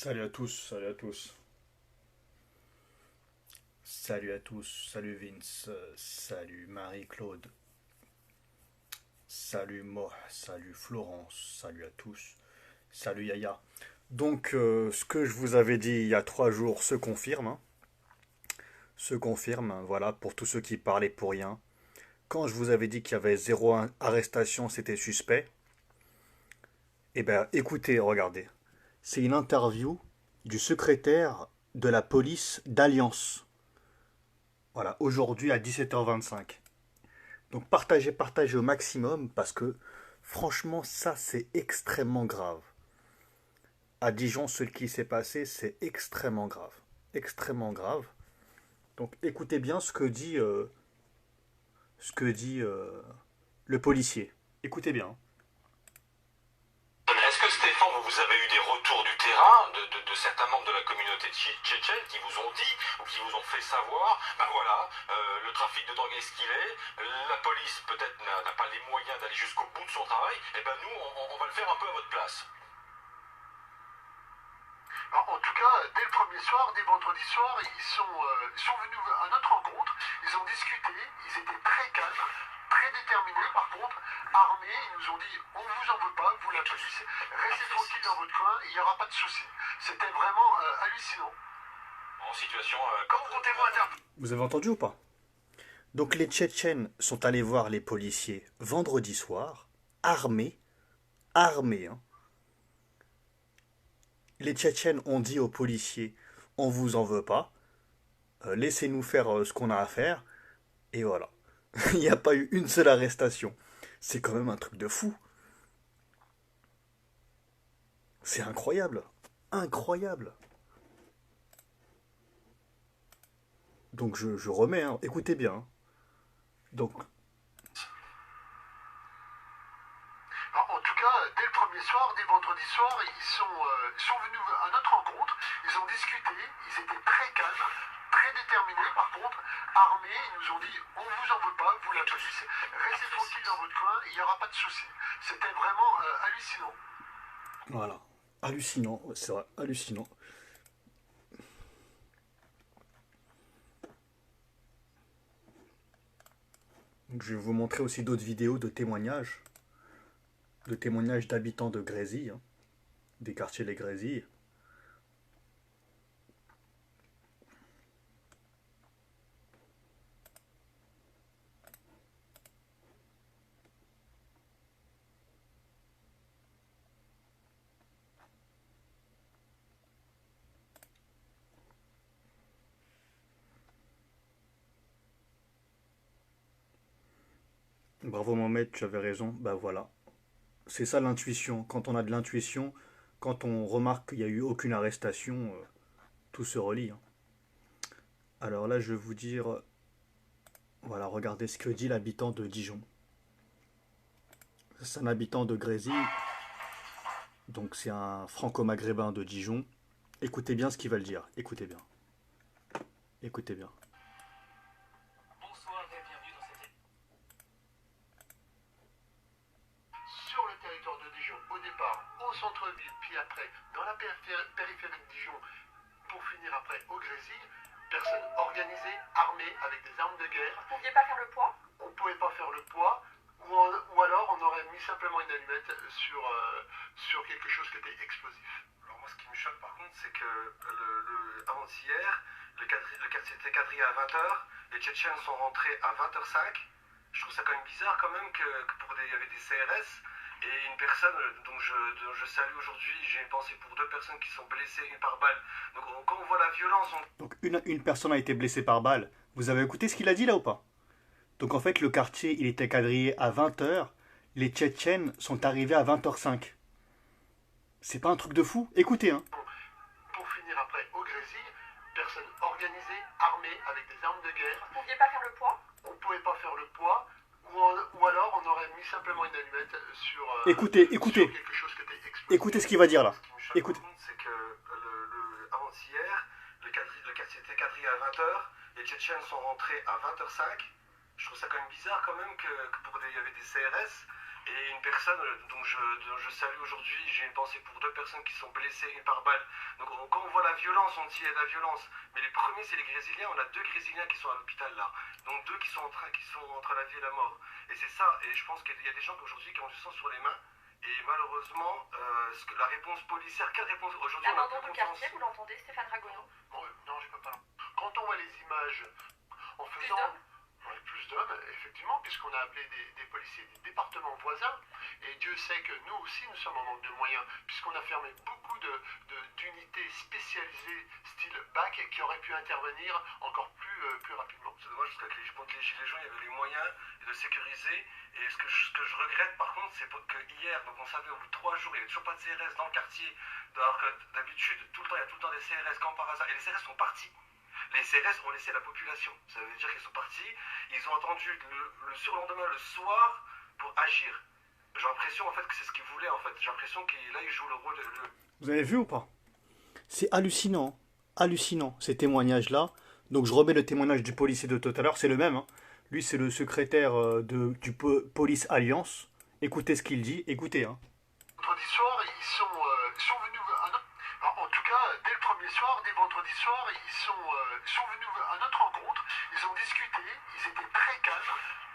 Salut à tous, salut à tous. Salut à tous, salut Vince, salut Marie-Claude, salut Mo, salut Florence, salut à tous, salut Yaya. Donc, ce que je vous avais dit il y a 3 jours se confirme, hein. Se confirme, hein, voilà, pour tous ceux qui parlaient pour rien. Quand je vous avais dit qu'il y avait zéro arrestation, c'était suspect. Eh bien, écoutez, regardez. C'est une interview du secrétaire de la police d'Alliance. Voilà, aujourd'hui à 17h25. Donc partagez, partagez au maximum parce que franchement, ça c'est extrêmement grave. À Dijon, ce qui s'est passé, c'est extrêmement grave. Extrêmement grave. Donc écoutez bien ce que dit le policier. Écoutez bien. Est-ce que Stéphane, vous avez eu des retours du terrain de certains membres de la communauté tchétchène qui vous ont dit ou qui vous ont fait savoir, ben voilà, le trafic de drogue est ce qu'il est, la police peut-être n'a pas les moyens d'aller jusqu'au bout de son travail, et ben nous on va le faire un peu à votre place. Alors, en tout cas, dès le premier soir, dès vendredi soir, ils sont venus à notre rencontre, ils ont discuté, ils étaient très calmes, très déterminés par contre, armés, ils nous ont dit on ne vous en veut pas, vous la police, restez tranquille dans votre coin, il n'y aura pas de soucis. C'était vraiment hallucinant. En situation, comment comptez-vous intervenir? Vous avez entendu ou pas? Donc les Tchétchènes sont allés voir les policiers vendredi soir, armés, armés, hein. Les Tchétchènes ont dit aux policiers, on vous en veut pas, laissez-nous faire ce qu'on a à faire, et voilà. Il n'y a pas eu une seule arrestation. C'est quand même un truc de fou. C'est incroyable. Incroyable. Donc je remets, hein. Écoutez bien, hein. Donc, Alors, en tout cas, dès le premier soir, dès vendredi soir, ils sont venus à notre rencontre, ils ont discuté, ils étaient très calmes, très déterminés par contre, armés, ils nous ont dit on ne vous en veut pas, vous la police, restez tranquille dans votre coin, il n'y aura pas de soucis. C'était vraiment hallucinant. voilà. Hallucinant, ouais, c'est vrai, hallucinant. Donc, je vais vous montrer aussi d'autres vidéos de témoignages d'habitants de Grésy, hein, des quartiers Les Grésilles. Bravo Mohamed, tu avais raison, bah voilà. C'est ça l'intuition. Quand on a de l'intuition, quand on remarque qu'il n'y a eu aucune arrestation, tout se relie, hein. Alors là, je vais vous dire, voilà, regardez ce que dit l'habitant de Dijon. C'est un habitant de Grésy, donc c'est un franco-maghrébin de Dijon. Écoutez bien ce qu'il va le dire. Écoutez bien. Écoutez bien. Bonsoir et bienvenue dans cette Sur le territoire de Dijon, au départ, au centre-ville, puis après, dans la périphérie de Dijon, pour finir après au Grésil, personnes organisées, armées, avec des armes de guerre. Vous pouviez pas faire le poids? On ne pouvait pas faire le poids, ou alors on aurait mis simplement une allumette sur quelque chose qui était explosif. Alors moi, ce qui me choque par contre, c'est que avant-hier, le quartier était quadrillé à 20h, les Tchétchènes sont rentrés à 20h05. Je trouve ça quand même bizarre quand même il y avait des CRS et une personne dont je salue aujourd'hui, j'ai une pensée pour deux personnes qui sont blessées, une par balle. Donc quand on voit la violence, Donc une personne a été blessée par balle. Vous avez écouté ce qu'il a dit là ou pas? Donc en fait, le quartier, il était quadrillé à 20h. Les Tchétchènes sont arrivés à 20h05. C'est pas un truc de fou? Écoutez, hein. Pour finir après au Grésil, personnes organisées, armées, avec des armes de guerre. Vous pouviez pas faire le poids? On ne pouvait pas faire le poids, ou alors on aurait mis simplement une allumette Écoutez, écoutez. sur quelque chose qui était explosif. Écoutez ce qu'il va dire là. ce qui me choque Écoutez. par contre, c'est que avant-hier, le quartier était quadrillé à 20h, les Tchétchènes sont rentrés à 20h05. Je trouve ça quand même bizarre quand même il y avait des CRS Et une personne dont je salue aujourd'hui, j'ai une pensée pour 2 personnes qui sont blessées, une par balle. Donc quand on voit la violence, on dit il y a de la violence. Mais les premiers, c'est les Brésiliens. On a 2 Brésiliens qui sont à l'hôpital là. Donc 2 qui sont entre la vie et la mort. Et c'est ça. Et je pense qu'il y a des gens aujourd'hui qui ont du sang sur les mains. Et malheureusement, la réponse policière, quelle réponse aujourd'hui on a L'abandon plus de confiance. quartier, vous l'entendez, Stéphane Ragono? Bon, non, je peux pas. Quand on voit les images en Plus faisant... d'hommes? Ouais, plus d'hommes, effectivement, puisqu'on a appelé des policiers des départements voisins, et Dieu sait que nous aussi, nous sommes en manque de moyens, puisqu'on a fermé beaucoup d'unités spécialisées, style BAC, qui auraient pu intervenir encore plus rapidement. C'est dommage parce que contre les gilets jaunes, il y avait les moyens de sécuriser. Et ce que je regrette par contre, c'est que hier, donc on savait au bout de 3 jours, il n'y avait toujours pas de CRS dans le quartier. Alors que d'habitude, il y a tout le temps des CRS comme par hasard. Et les CRS sont partis. Les CRS ont laissé la population. Ça veut dire qu'ils sont partis. Ils ont attendu le surlendemain, le soir, pour agir. J'ai l'impression en fait que c'est ce qu'ils voulaient en fait. J'ai l'impression qu'ils là ils jouent le rôle de. Vous avez vu ou pas? C'est hallucinant, hallucinant ces témoignages-là. Donc je remets le témoignage du policier de tout à l'heure, c'est le même. Hein. Lui c'est le secrétaire du Police Alliance. Écoutez ce qu'il dit, écoutez. Hein. Vendredi soir, ils sont venus... Alors, en tout cas, dès le premier soir, dès vendredi soir, ils sont venus à notre rencontre. Ils ont discuté, ils étaient très calmes,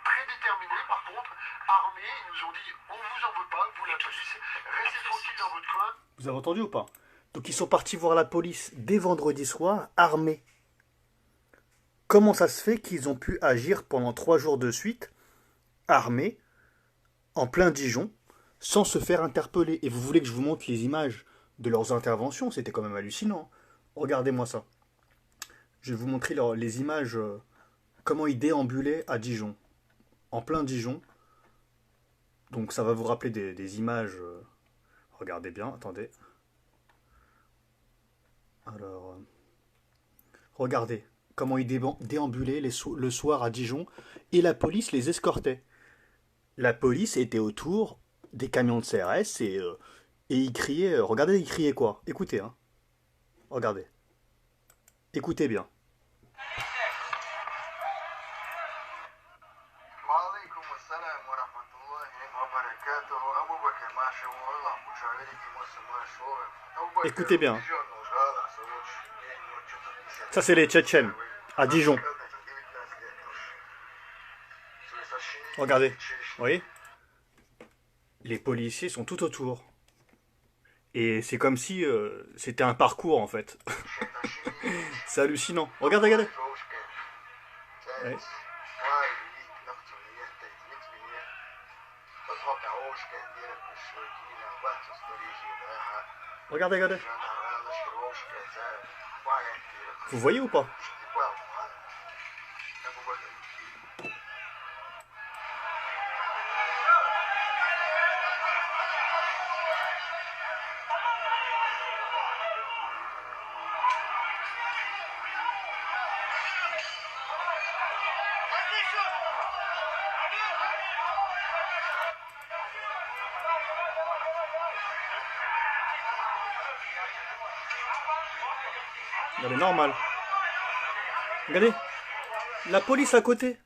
très déterminés. Par contre, armés, ils nous ont dit, on vous en veut pas, vous la police, restez tranquille dans votre coin. Vous avez entendu ou pas? Donc ils sont partis voir la police dès vendredi soir, armés. Comment ça se fait qu'ils ont pu agir pendant 3 jours de suite, armés, en plein Dijon, sans se faire interpeller? Et vous voulez que je vous montre les images de leurs interventions? C'était quand même hallucinant. Regardez-moi ça. Je vais vous montrer les images, comment ils déambulaient à Dijon. En plein Dijon. Donc ça va vous rappeler des images. Regardez bien, attendez. Alors, regardez comment ils déambulaient le soir à Dijon et la police les escortait. La police était autour des camions de CRS et ils criaient. Regardez, ils criaient quoi? Écoutez, hein. Regardez. Écoutez bien. Écoutez bien. Ça, c'est les Tchétchènes, à Dijon. Regardez, vous voyez? Les policiers sont tout autour. Et c'est comme si c'était un parcours, en fait. C'est hallucinant. Regardez, regardez. Ouais. Regardez, regardez. Vous voyez ou pas? Regardez, normal. Regardez. La police à côté,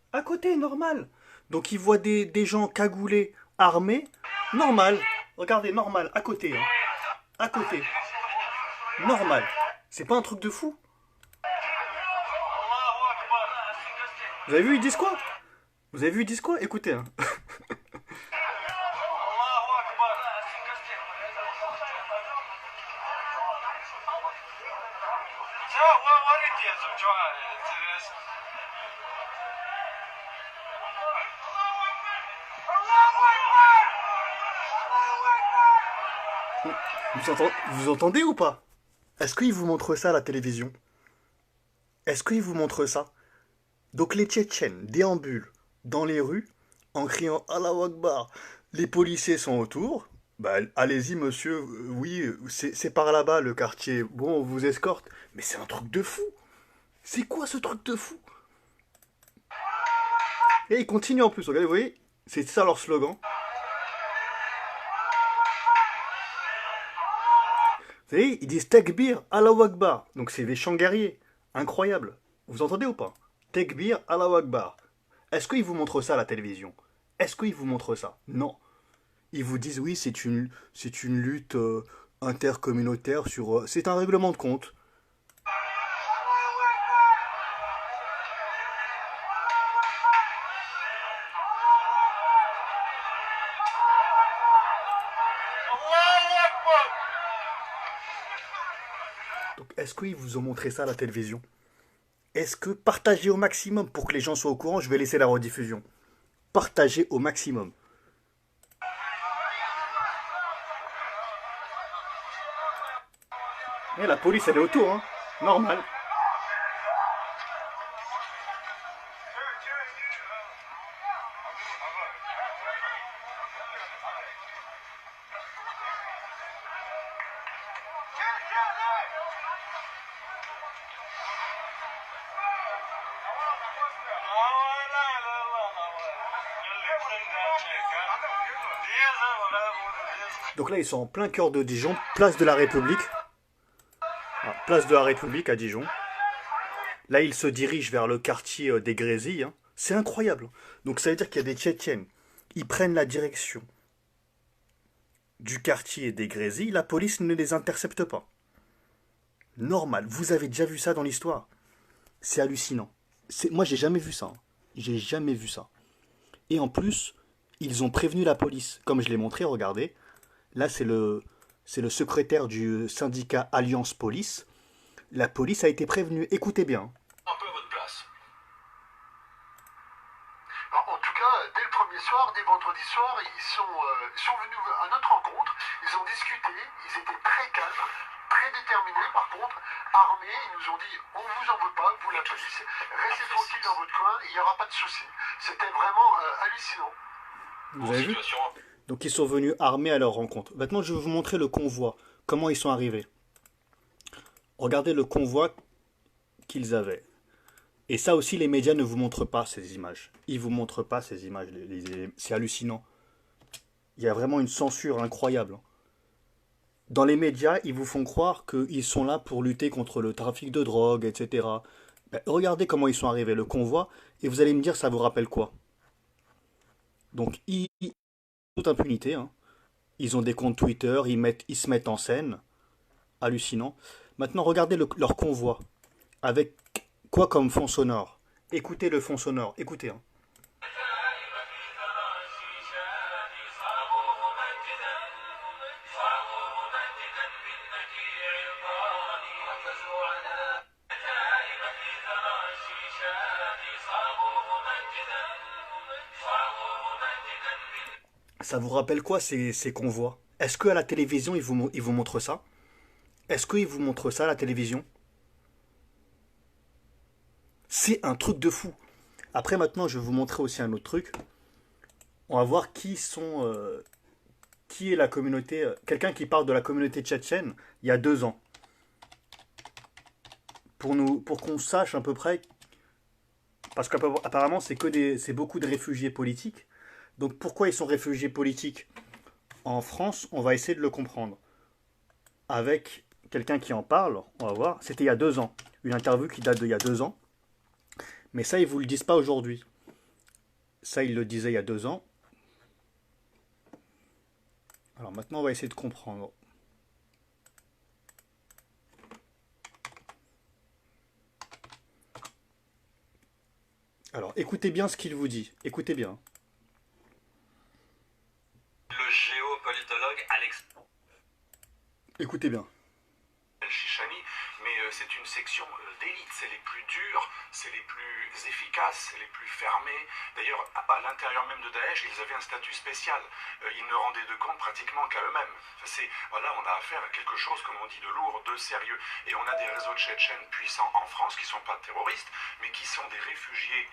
normal. Donc ils voient des gens cagoulés, armés, normal. Regardez, normal, à côté. Hein. À côté. Normal. C'est pas un truc de fou. Vous avez vu, ils disent quoi? Vous avez vu, ils disent quoi? Écoutez. Hein. Vous entendez ou pas? Est-ce qu'ils vous montrent ça à la télévision? Est-ce qu'ils vous montrent ça? Donc les Tchétchènes déambulent dans les rues en criant Allahu Akbar. Les policiers sont autour. Bah, allez-y monsieur, oui, c'est par là-bas le quartier. Bon, on vous escorte. Mais c'est un truc de fou. C'est quoi ce truc de fou? Et ils continuent en plus, regardez, vous voyez? C'est ça leur slogan. Vous voyez, ils disent Tekbir, Allahu Akbar. Donc c'est des chants guerriers. Incroyable. Vous entendez ou pas? Tekbir, Allahu Akbar. Est-ce qu'ils vous montrent ça à la télévision? Est-ce qu'ils vous montrent ça? Non. Ils vous disent oui, c'est une lutte intercommunautaire sur... c'est un règlement de compte. Donc est-ce qu'ils vous ont montré ça à la télévision? Est-ce que partagez au maximum pour que les gens soient au courant? Je vais laisser la rediffusion. Partagez au maximum. Et la police, elle est autour, hein. Normal. Donc là, ils sont en plein cœur de Dijon, place de la République. Ah, place de la République à Dijon. Là, ils se dirigent vers le quartier des Grésilles, hein. C'est incroyable. Donc ça veut dire qu'il y a des Tchétchènes. Ils prennent la direction du quartier des Grésilles, la police ne les intercepte pas. Normal. Vous avez déjà vu ça dans l'histoire? C'est hallucinant. Moi, j'ai jamais vu ça, hein. J'ai jamais vu ça. Et en plus, ils ont prévenu la police. Comme je l'ai montré, regardez. Là, c'est le secrétaire du syndicat Alliance Police. La police a été prévenue. Écoutez bien. Un peu à votre place. Alors, en tout cas, dès le premier soir, dès vendredi soir, ils sont venus à notre rencontre, ils ont discuté, ils étaient très calmes, très déterminés. Par contre, armés, ils nous ont dit on vous en veut pas, vous la police, restez tranquille dans votre coin, il n'y aura pas de soucis. C'était vraiment hallucinant. Vous avez vu? Donc ils sont venus armés à leur rencontre. Maintenant, je vais vous montrer le convoi. Comment ils sont arrivés. Regardez le convoi qu'ils avaient. Et ça aussi, les médias ne vous montrent pas ces images. Ils vous montrent pas ces images. C'est hallucinant. Il y a vraiment une censure incroyable. Dans les médias, ils vous font croire qu'ils sont là pour lutter contre le trafic de drogue, etc. Ben, regardez comment ils sont arrivés, le convoi, et vous allez me dire, ça vous rappelle quoi? Donc, toute impunité, hein. Ils ont des comptes Twitter, ils se mettent en scène. Hallucinant. Maintenant, regardez leur convoi. Avec quoi comme fond sonore? Écoutez le fond sonore. Écoutez, hein. Ça vous rappelle quoi ces convois? Est-ce qu'à la télévision, ils vous montrent ça? Est-ce qu'ils vous montrent ça à la télévision? C'est un truc de fou. Après, maintenant, je vais vous montrer aussi un autre truc. On va voir qui est la communauté. Quelqu'un qui parle de la communauté tchétchène il y a 2 ans. Pour qu'on sache à peu près. Parce qu'apparemment, c'est beaucoup de réfugiés politiques. Donc pourquoi ils sont réfugiés politiques en France? On va essayer de le comprendre. Avec quelqu'un qui en parle, on va voir. C'était il y a 2 ans. Une interview qui date d'il y a 2 ans. Mais ça, ils ne vous le disent pas aujourd'hui. Ça, ils le disaient il y a 2 ans. Alors maintenant, on va essayer de comprendre. Alors, écoutez bien ce qu'il vous dit. Écoutez bien. Le géopolitologue Alex Écoutez bien. Chichani, mais c'est une section d'élite, c'est les plus durs, c'est les plus efficaces, c'est les plus fermés. D'ailleurs, à l'intérieur même de Daesh, ils avaient un statut spécial. Ils ne rendaient de compte pratiquement qu'à eux-mêmes. Voilà, on a affaire à quelque chose, comme on dit, de lourd, de sérieux. Et on a des réseaux tchétchènes puissants en France qui ne sont pas terroristes, mais qui sont des réfugiés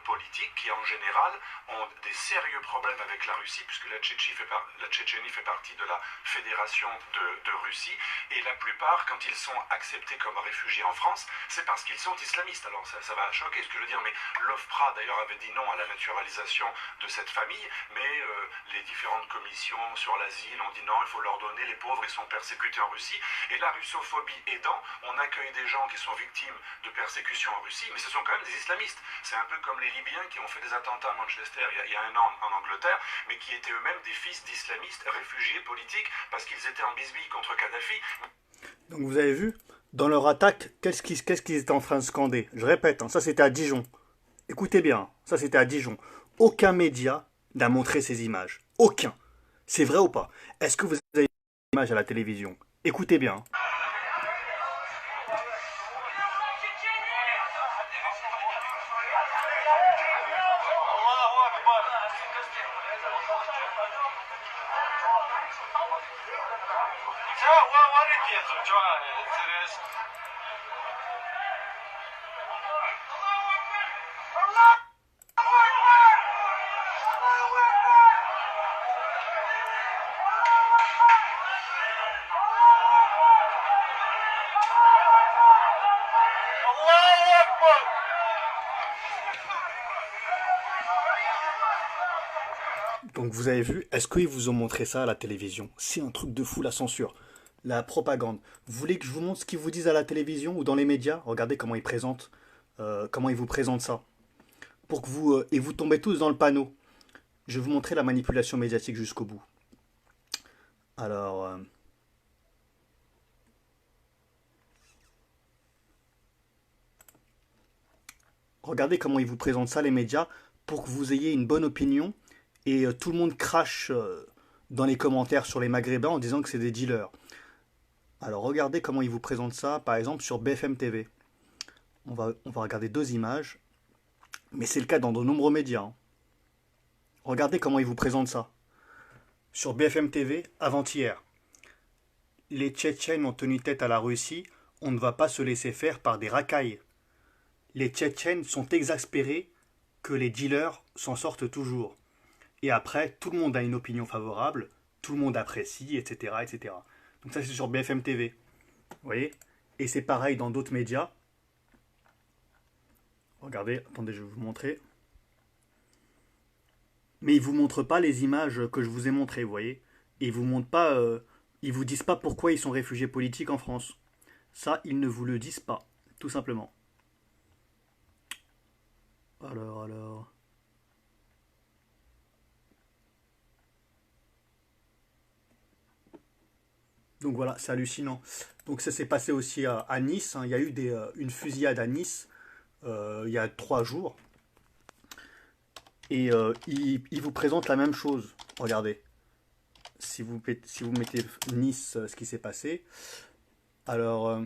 politiques qui en général ont des sérieux problèmes avec la Russie, puisque la Tchétchénie fait partie de la Fédération de Russie, et la plupart, quand ils sont acceptés comme réfugiés en France, c'est parce qu'ils sont islamistes. Alors ça va choquer ce que je veux dire, mais l'OFPRA d'ailleurs avait dit non à la naturalisation de cette famille, mais les différentes commissions sur l'asile ont dit non, il faut leur donner, les pauvres, ils sont persécutés en Russie, et la russophobie aidant, on accueille des gens qui sont victimes de persécutions en Russie, mais ce sont quand même des islamistes. C'est un peu comme les Libyens qui ont fait des attentats à Manchester il y a un an en Angleterre, mais qui étaient eux-mêmes des fils d'islamistes réfugiés politiques parce qu'ils étaient en bisbille contre Kadhafi. Donc vous avez vu, dans leur attaque, qu'est-ce qu'ils étaient en train de scander? Je répète, hein, ça c'était à Dijon. Écoutez bien, ça c'était à Dijon. Aucun média n'a montré ces images. Aucun. C'est vrai ou pas? Est-ce que vous avez des images à la télévision? Écoutez bien. Donc vous avez vu, est-ce qu'ils vous ont montré ça à la télévision? C'est un truc de fou, la censure, la propagande. Vous voulez que je vous montre ce qu'ils vous disent à la télévision ou dans les médias? Regardez comment ils vous présentent ça. Pour que vous et vous tombez tous dans le panneau. Je vais vous montrer la manipulation médiatique jusqu'au bout. Alors, regardez comment ils vous présentent ça, les médias, pour que vous ayez une bonne opinion. Et tout le monde crache dans les commentaires sur les Maghrébins en disant que c'est des dealers. Alors regardez comment ils vous présentent ça, par exemple sur BFM TV. On va regarder deux images, mais c'est le cas dans de nombreux médias. Hein. Regardez comment ils vous présentent ça. Sur BFM TV, avant-hier, les Tchétchènes ont tenu tête à la Russie, on ne va pas se laisser faire par des racailles. Les Tchétchènes sont exaspérés que les dealers s'en sortent toujours. Et après, tout le monde a une opinion favorable, tout le monde apprécie, etc. etc. Donc ça, c'est sur BFM TV. Vous voyez? Et c'est pareil dans d'autres médias. Regardez, attendez, je vais vous montrer. Mais ils ne vous montrent pas les images que je vous ai montrées, vous voyez? Et ils vous montrent pas, ils vous disent pas pourquoi ils sont réfugiés politiques en France. Ça, ils ne vous le disent pas, tout simplement. Alors... Donc voilà, c'est hallucinant. Donc ça s'est passé aussi à Nice. Hein. Il y a eu une fusillade à Nice il y a 3 jours. Et il vous présente la même chose. Regardez. Si vous mettez Nice, ce qui s'est passé. Alors,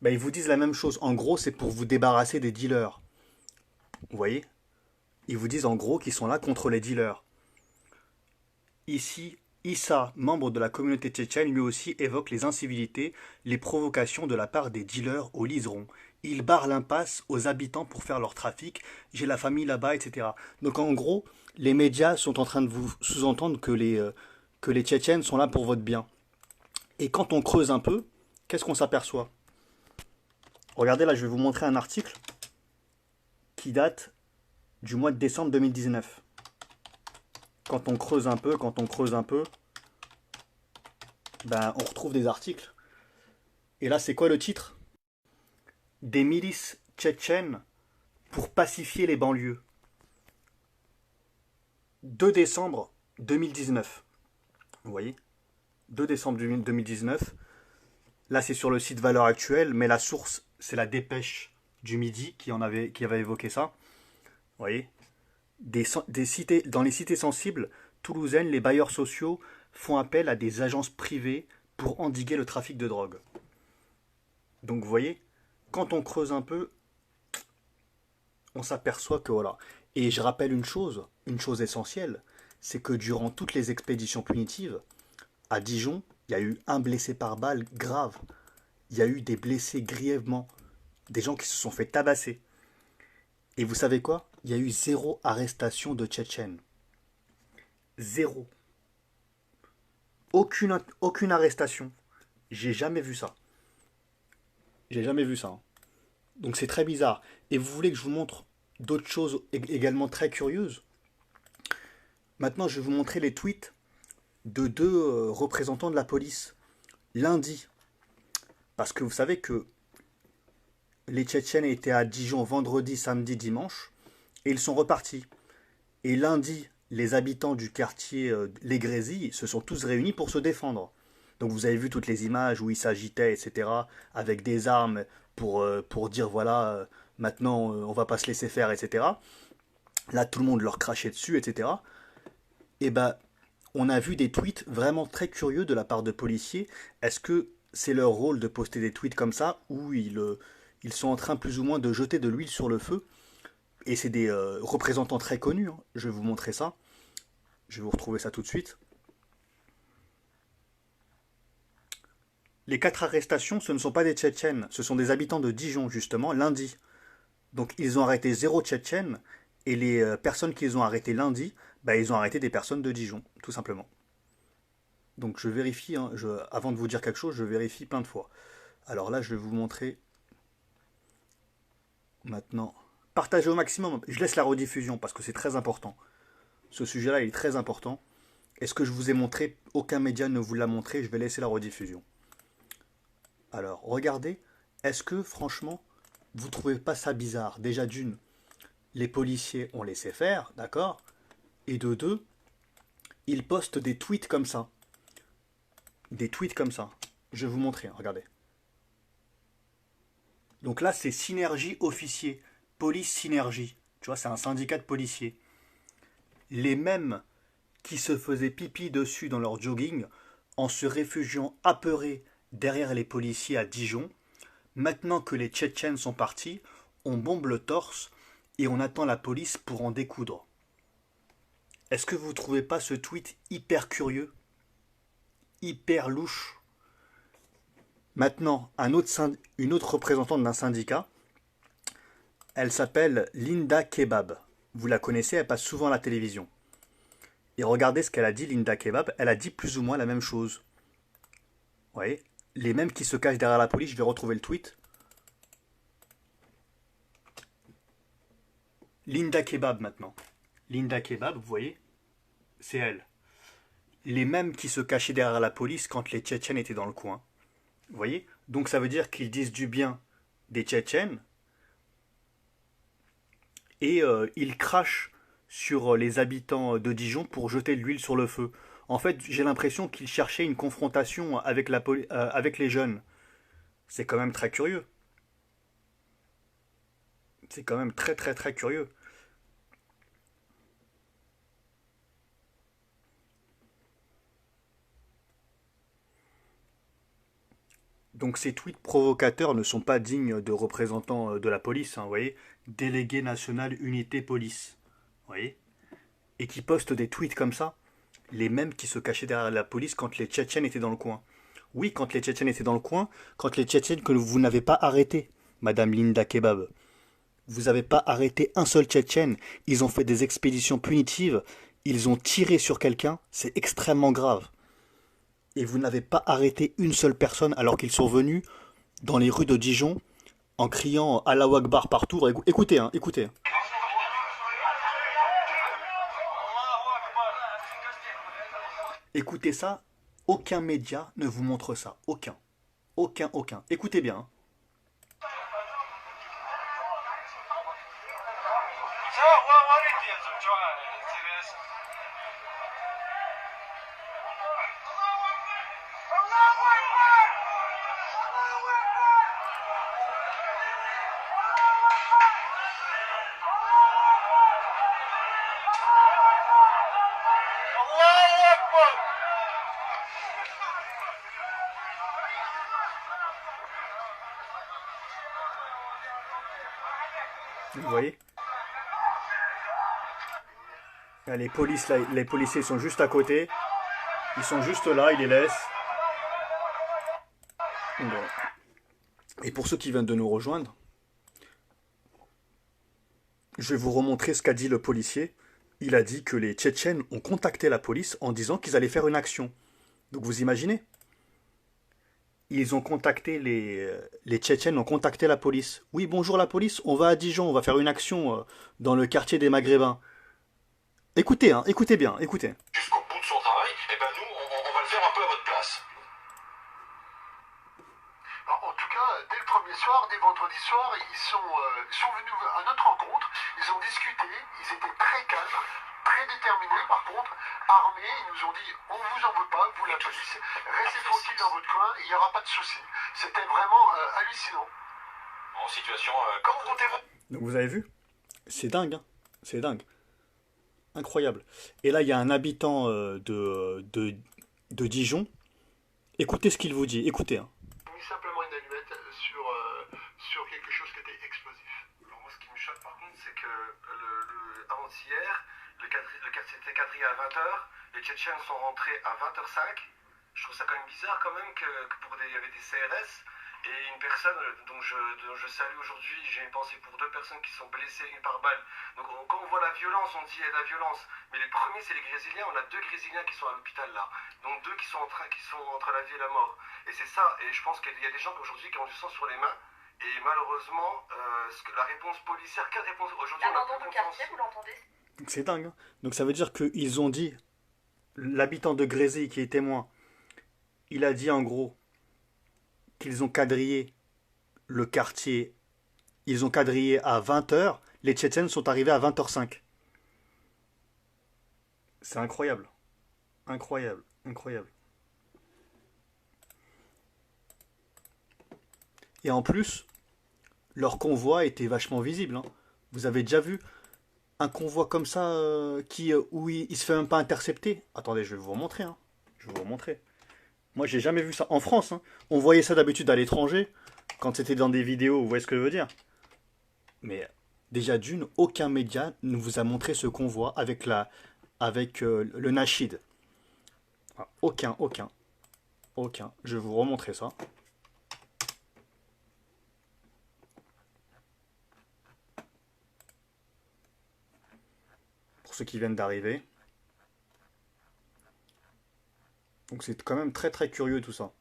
ils vous disent la même chose. En gros, c'est pour vous débarrasser des dealers. Vous voyez? Ils vous disent en gros qu'ils sont là contre les dealers. Ici, Issa, membre de la communauté tchétchène, lui aussi évoque les incivilités, les provocations de la part des dealers au liseron. Il barre l'impasse aux habitants pour faire leur trafic. J'ai la famille là-bas, etc. Donc en gros, les médias sont en train de vous sous-entendre que les Tchétchènes sont là pour votre bien. Et quand on creuse un peu, qu'est-ce qu'on s'aperçoit? Regardez là, je vais vous montrer un article qui date du mois de décembre 2019. Quand on creuse un peu, on retrouve des articles. Et là, c'est quoi le titre? Des milices tchétchènes pour pacifier les banlieues. 2 décembre 2019. Vous voyez? 2 décembre 2019. Là, c'est sur le site Valeurs Actuelles, mais la source, c'est la dépêche du Midi qui avait évoqué ça. Vous voyez? Dans les cités sensibles toulousaines, les bailleurs sociaux font appel à des agences privées pour endiguer le trafic de drogue. Donc vous voyez, quand on creuse un peu, on s'aperçoit que voilà. Et je rappelle une chose essentielle, c'est que durant toutes les expéditions punitives, à Dijon, il y a eu un blessé par balle grave. Il y a eu des blessés grièvement, des gens qui se sont fait tabasser. Et vous savez quoi? Il y a eu 0 arrestation de Tchétchènes. 0. Aucune arrestation. J'ai jamais vu ça. J'ai jamais vu ça. Hein. Donc c'est très bizarre. Et vous voulez que je vous montre d'autres choses également très curieuses? Maintenant, je vais vous montrer les tweets de 2 représentants de la police lundi. Parce que vous savez que les Tchétchènes étaient à Dijon vendredi, samedi, dimanche. et ils sont repartis. Et lundi, les habitants du quartier Les Grésilles se sont tous réunis pour se défendre. Donc vous avez vu toutes les images où ils s'agitaient, etc., avec des armes pour dire voilà, maintenant on va pas se laisser faire, etc. Là, tout le monde leur crachait dessus, etc. Et ben, on a vu des tweets vraiment très curieux de la part de policiers. Est-ce que c'est leur rôle de poster des tweets comme ça, où ils sont en train plus ou moins de jeter de l'huile sur le feu? Et c'est des représentants très connus, hein. Je vais vous montrer ça. Je vais vous retrouver ça tout de suite. Les 4 arrestations, ce ne sont pas des Tchétchènes, ce sont des habitants de Dijon, justement, lundi. Donc ils ont arrêté 0 Tchétchènes, et les personnes qu'ils ont arrêtées lundi, bah, ils ont arrêté des personnes de Dijon, tout simplement. Donc je vérifie, hein, avant de vous dire quelque chose, je vérifie plein de fois. Alors là, je vais vous montrer maintenant. Partagez au maximum, je laisse la rediffusion parce que c'est très important. Ce sujet-là, il est très important. Et ce que je vous ai montré, aucun média ne vous l'a montré, je vais laisser la rediffusion. Alors, regardez, est-ce que, franchement, vous trouvez pas ça bizarre? Déjà d'une, les policiers ont laissé faire, d'accord? Et de deux, ils postent des tweets comme ça. Des tweets comme ça. Je vais vous montrer, hein, regardez. Donc là, c'est Synergie Officier. Police Synergie. Tu vois, c'est un syndicat de policiers. Les mêmes qui se faisaient pipi dessus dans leur jogging en se réfugiant apeurés derrière les policiers à Dijon. Maintenant que les Tchétchènes sont partis, on bombe le torse et on attend la police pour en découdre. Est-ce que vous ne trouvez pas ce tweet hyper curieux? Hyper louche? Maintenant, une autre représentante d'un syndicat, elle s'appelle Linda Kebab. Vous la connaissez, elle passe souvent à la télévision. Et regardez ce qu'elle a dit, Linda Kebab, elle a dit plus ou moins la même chose. Vous voyez, les mêmes qui se cachent derrière la police, je vais retrouver le tweet. Linda Kebab maintenant. Linda Kebab, vous voyez, c'est elle. Les mêmes qui se cachaient derrière la police quand les Tchétchènes étaient dans le coin. Vous voyez? Donc ça veut dire qu'ils disent du bien des Tchétchènes et ils crachent sur les habitants de Dijon pour jeter de l'huile sur le feu. En fait, j'ai l'impression qu'ils cherchaient une confrontation avec, avec les jeunes. C'est quand même très curieux. C'est quand même très très très curieux. Donc ces tweets provocateurs ne sont pas dignes de représentants de la police, hein, vous voyez. Délégué national unité police, vous voyez. Et qui postent des tweets comme ça, les mêmes qui se cachaient derrière la police quand les Tchétchènes étaient dans le coin. Oui, quand les Tchétchènes étaient dans le coin, quand les Tchétchènes que vous n'avez pas arrêtés, Madame Linda Kebab. Vous n'avez pas arrêté un seul Tchétchène, ils ont fait des expéditions punitives, ils ont tiré sur quelqu'un, c'est extrêmement grave. Et vous n'avez pas arrêté une seule personne alors qu'ils sont venus dans les rues de Dijon en criant Allahu Akbar partout. Écoutez, hein, écoutez. Écoutez ça, aucun média ne vous montre ça. Aucun. Aucun. Écoutez bien. Hein. Vous voyez? Les policiers sont juste à côté. Ils sont juste là, ils les laissent. Bon. Et pour ceux qui viennent de nous rejoindre, je vais vous remontrer ce qu'a dit le policier. Il a dit que les Tchétchènes ont contacté la police en disant qu'ils allaient faire une action. Donc vous imaginez? Ils ont contacté les Tchétchènes ont contacté la police. Oui, bonjour la police, on va à Dijon, on va faire une action dans le quartier des Maghrébins. Écoutez, hein, écoutez bien, écoutez. Jusqu'au bout de son travail, et ben nous, on va le faire un peu à votre place. En tout cas, dès le premier soir, dès vendredi soir, ils sont venus à notre rencontre, ils ont discuté, ils étaient très calmes, très déterminés par contre, armés, ils nous ont dit on vous en veut pas, vous la police, restez tranquille dans votre coin, il n'y aura pas de soucis. C'était vraiment hallucinant. En situation, comment comptez-vous? Donc vous avez vu? C'est dingue, hein. C'est dingue. Incroyable. Et là, il y a un habitant de Dijon. Écoutez ce qu'il vous dit. Écoutez, hein. Mis simplement une allumette sur quelque chose qui était explosif. Alors moi, ce qui me choque par contre, c'est que avant-hier, le quartier était quadrillé à 20h, les Tchétchènes sont rentrés à 20h05. Je trouve ça quand même bizarre quand même que il y avait des CRS et une personne dont je salue aujourd'hui, j'ai une pensée pour deux personnes qui sont blessées, une par balle. Donc quand on voit la violence, on dit la violence. Mais les premiers, c'est les Grésiliens. On a deux Grésiliens qui sont à l'hôpital là. Donc deux qui sont entre la vie et la mort. Et c'est ça. Et je pense qu'il y a des gens aujourd'hui qui ont du sang sur les mains. Et malheureusement, la réponse policière, quelle réponse aujourd'hui? L'abandon de quartier, vous l'entendez? C'est dingue, hein. Donc ça veut dire qu'ils ont dit, l'habitant de Grésy qui est témoin, il a dit en gros qu'ils ont quadrillé le quartier, ils ont quadrillé à 20h, les Tchétchènes sont arrivés à 20h05. C'est incroyable. Incroyable, incroyable. Et en plus, leur convoi était vachement visible, hein. Vous avez déjà vu un convoi comme ça où il se fait même pas intercepter? Attendez, je vais vous remontrer, hein. Je vais vous remontrer. Moi, j'ai jamais vu ça en France, hein. On voyait ça d'habitude à l'étranger, quand c'était dans des vidéos, vous voyez ce que je veux dire? Mais déjà d'une, aucun média ne vous a montré ce convoi avec le Nachid. Ah, aucun. Je vais vous remontrer ça. Pour ceux qui viennent d'arriver. Donc c'est quand même très très curieux tout ça.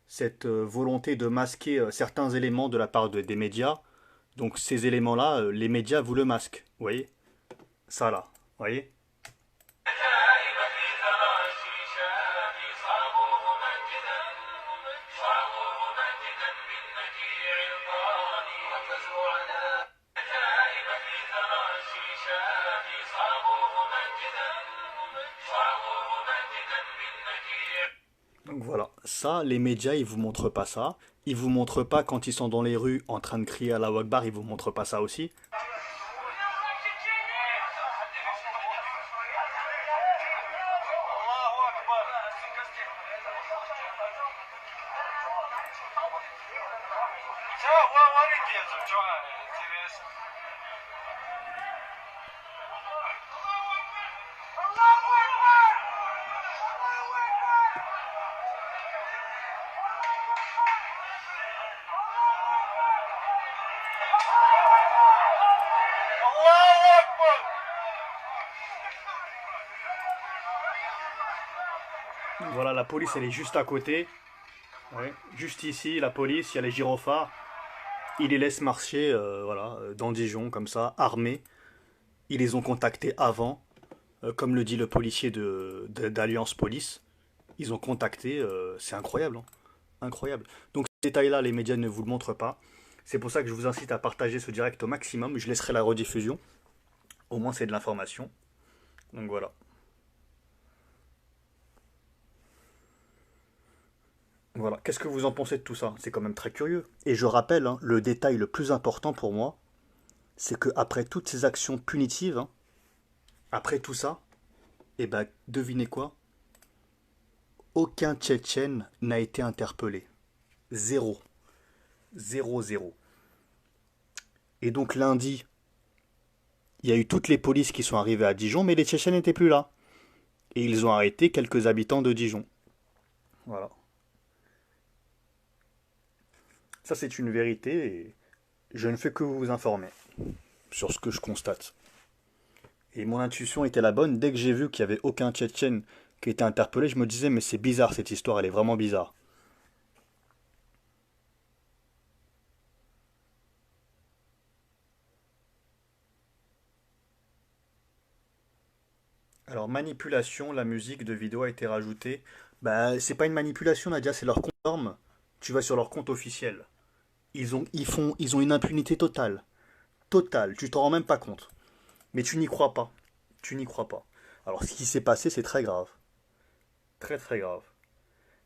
Cette volonté de masquer certains éléments de la part des médias. Donc ces éléments-là, les médias vous le masquent. Vous voyez? Ça là. Vous voyez? Donc voilà, ça, les médias, ils vous montrent pas ça. Ils vous montrent pas quand ils sont dans les rues en train de crier à la Akbar, ils vous montrent pas ça aussi. Voilà, la police, elle est juste à côté. Ouais, juste ici, la police, il y a les gyrophares. Ils les laissent marcher voilà, dans Dijon, comme ça, armés. Ils les ont contactés avant. Comme le dit le policier d'Alliance Police. Ils ont contacté. C'est incroyable, hein. Incroyable. Donc, ce détail-là, les médias ne vous le montrent pas. C'est pour ça que je vous incite à partager ce direct au maximum. Je laisserai la rediffusion. Au moins, c'est de l'information. Donc, voilà. Voilà, qu'est-ce que vous en pensez de tout ça? C'est quand même très curieux. Et je rappelle, hein, le détail le plus important pour moi, c'est que après toutes ces actions punitives, hein, après tout ça, eh ben, devinez quoi? Aucun Tchétchène n'a été interpellé. Zéro. Zéro, zéro. Et donc lundi, il y a eu toutes les polices qui sont arrivées à Dijon, mais les Tchétchènes n'étaient plus là. Et ils ont arrêté quelques habitants de Dijon. Voilà. Ça, c'est une vérité et je ne fais que vous informer sur ce que je constate. Et mon intuition était la bonne. Dès que j'ai vu qu'il n'y avait aucun Tchétchène qui était interpellé, je me disais, mais c'est bizarre cette histoire, elle est vraiment bizarre. Alors, manipulation, la musique de vidéo a été rajoutée. Bah, c'est pas une manipulation, Nadia, c'est leur compte norme. Tu vas sur leur compte officiel. ils ont une impunité totale. Totale, tu t'en rends même pas compte. Mais tu n'y crois pas. Tu n'y crois pas. Alors ce qui s'est passé, c'est très grave. Très très grave.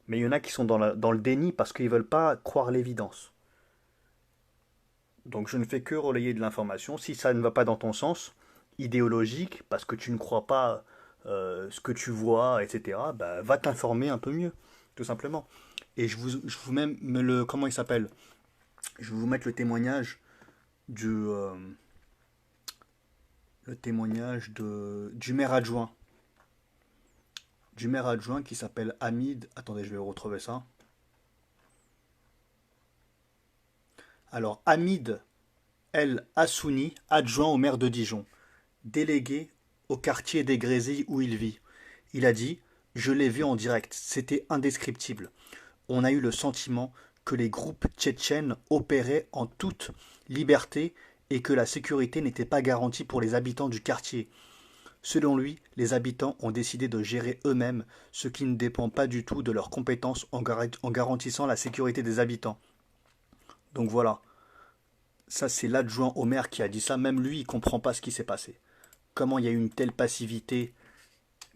Mais il y en a qui sont dans le déni parce qu'ils veulent pas croire l'évidence. Donc je ne fais que relayer de l'information. Si ça ne va pas dans ton sens, idéologique, parce que tu ne crois pas ce que tu vois, etc., bah, va t'informer un peu mieux, tout simplement. Et je vous même le... Comment il s'appelle? Je vais vous mettre le témoignage du maire adjoint. Du maire adjoint qui s'appelle Hamid. Attendez, je vais retrouver ça. Alors, Hamid El Hassouni, adjoint au maire de Dijon, délégué au quartier des Grésilles où il vit. Il a dit: Je l'ai vu en direct, c'était indescriptible. On a eu le sentiment que les groupes tchétchènes opéraient en toute liberté et que la sécurité n'était pas garantie pour les habitants du quartier. Selon lui, les habitants ont décidé de gérer eux-mêmes, ce qui ne dépend pas du tout de leurs compétences en garantissant la sécurité des habitants. Donc voilà, ça c'est l'adjoint au maire qui a dit ça, même lui il comprend pas ce qui s'est passé. Comment il y a eu une telle passivité,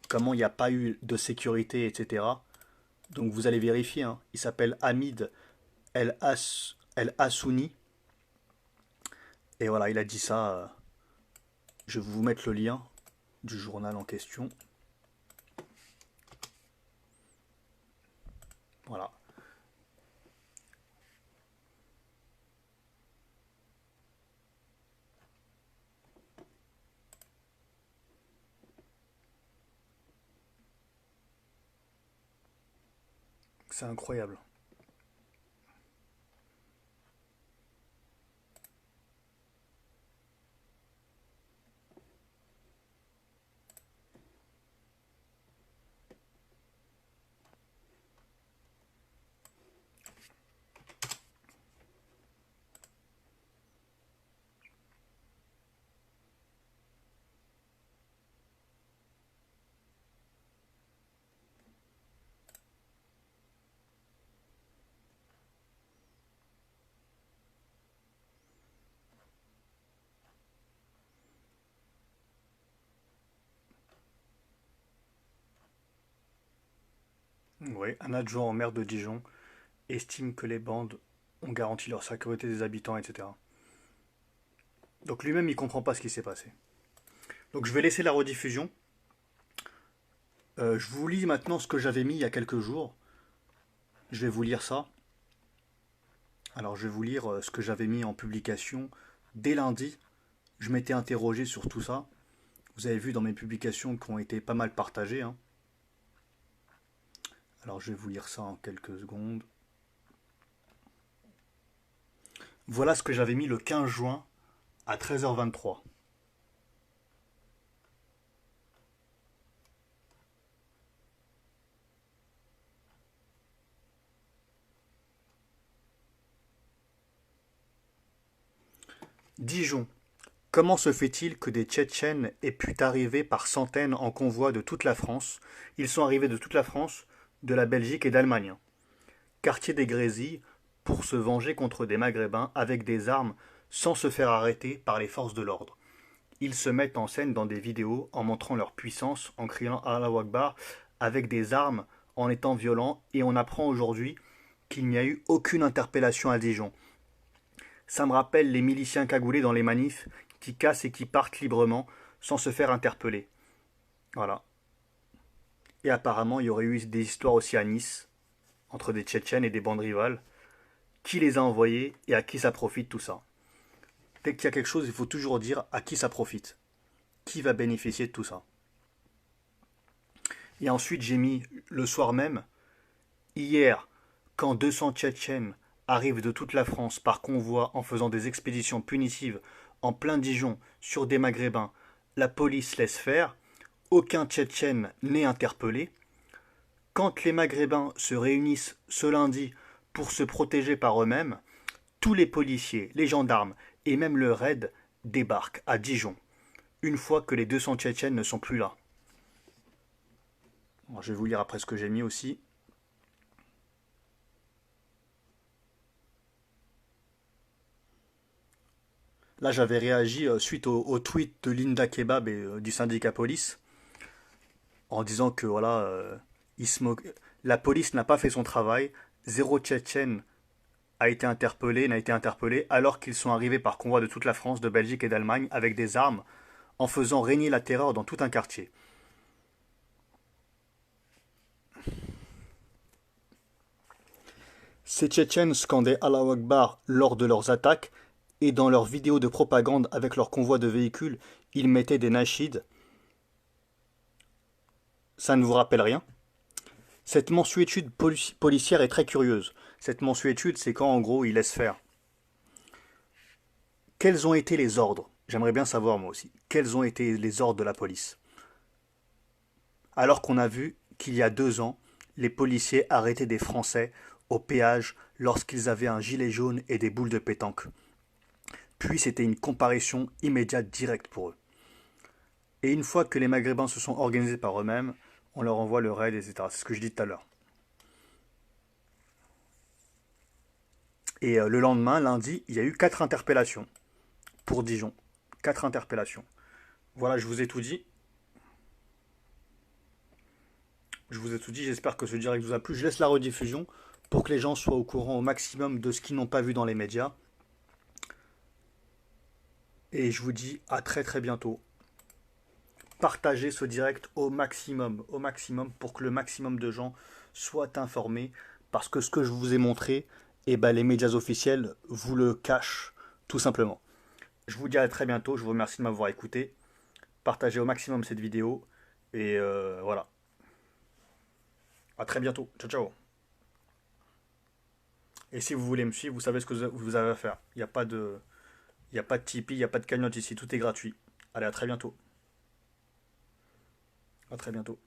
comment il n'y a pas eu de sécurité, etc. Donc vous allez vérifier, hein. Il s'appelle Hamid El Hassouni. Et voilà, il a dit ça. Je vais vous mettre le lien du journal en question. Voilà. C'est incroyable. Oui, un adjoint au maire de Dijon estime que les bandes ont garanti leur sécurité des habitants, etc. Donc lui-même, il comprend pas ce qui s'est passé. Donc je vais laisser la rediffusion. Je vous lis maintenant ce que j'avais mis il y a quelques jours. Je vais vous lire ça. Alors je vais vous lire ce que j'avais mis en publication dès lundi. Je m'étais interrogé sur tout ça. Vous avez vu dans mes publications qui ont été pas mal partagées, hein. Alors je vais vous lire ça en quelques secondes. Voilà ce que j'avais mis le 15 juin à 13h23. Dijon. Comment se fait-il que des Tchétchènes aient pu arriver par centaines en convoi de toute la France? Ils sont arrivés de toute la France, de la Belgique et d'Allemagne. Quartier des Grésilles, pour se venger contre des Maghrébins avec des armes sans se faire arrêter par les forces de l'ordre. Ils se mettent en scène dans des vidéos en montrant leur puissance, en criant Allahu Akbar, avec des armes, en étant violents, et on apprend aujourd'hui qu'il n'y a eu aucune interpellation à Dijon. Ça me rappelle les miliciens cagoulés dans les manifs qui cassent et qui partent librement sans se faire interpeller. Voilà. Et apparemment, il y aurait eu des histoires aussi à Nice, entre des Tchétchènes et des bandes rivales. Qui les a envoyés et à qui ça profite tout ça? Dès qu'il y a quelque chose, il faut toujours dire à qui ça profite. Qui va bénéficier de tout ça? Et ensuite, j'ai mis le soir même, hier, quand 200 Tchétchènes arrivent de toute la France par convoi en faisant des expéditions punitives en plein Dijon sur des Maghrébins, la police laisse faire, aucun Tchétchène n'est interpellé. Quand les Maghrébins se réunissent ce lundi pour se protéger par eux-mêmes, tous les policiers, les gendarmes et même le raid débarquent à Dijon, une fois que les 200 Tchétchènes ne sont plus là. Alors, je vais vous lire après ce que j'ai mis aussi. Là, j'avais réagi suite au tweet de Linda Kebab et du syndicat police en disant que voilà, la police n'a pas fait son travail, zéro Tchétchène n'a été interpellé alors qu'ils sont arrivés par convoi de toute la France, de Belgique et d'Allemagne avec des armes en faisant régner la terreur dans tout un quartier. Ces Tchétchènes scandaient Allah Akbar lors de leurs attaques et dans leurs vidéos de propagande avec leurs convois de véhicules, ils mettaient des nashids. Ça ne vous rappelle rien? Cette mensuétude policière est très curieuse. Cette mensuétude, c'est quand en gros ils laissent faire. Quels ont été les ordres? J'aimerais bien savoir moi aussi. Quels ont été les ordres de la police? Alors qu'on a vu qu'il y a 2 ans, les policiers arrêtaient des Français au péage lorsqu'ils avaient un gilet jaune et des boules de pétanque. Puis c'était une comparution immédiate directe pour eux. Et une fois que les Maghrébins se sont organisés par eux-mêmes, on leur envoie le raid, etc. C'est ce que je dis tout à l'heure. Et le lendemain, lundi, il y a eu 4 interpellations pour Dijon. 4 interpellations. Voilà, je vous ai tout dit. Je vous ai tout dit, j'espère que ce direct vous a plu. Je laisse la rediffusion pour que les gens soient au courant au maximum de ce qu'ils n'ont pas vu dans les médias. Et je vous dis à très très bientôt. Partagez ce direct au maximum pour que le maximum de gens soient informés. Parce que ce que je vous ai montré, eh ben, les médias officiels vous le cachent tout simplement. Je vous dis à très bientôt, je vous remercie de m'avoir écouté. Partagez au maximum cette vidéo. Et voilà. À très bientôt. Ciao, ciao. Et si vous voulez me suivre, vous savez ce que vous avez à faire. Il n'y a pas de Tipeee, il n'y a pas de cagnotte ici. Tout est gratuit. Allez, à très bientôt. À très bientôt.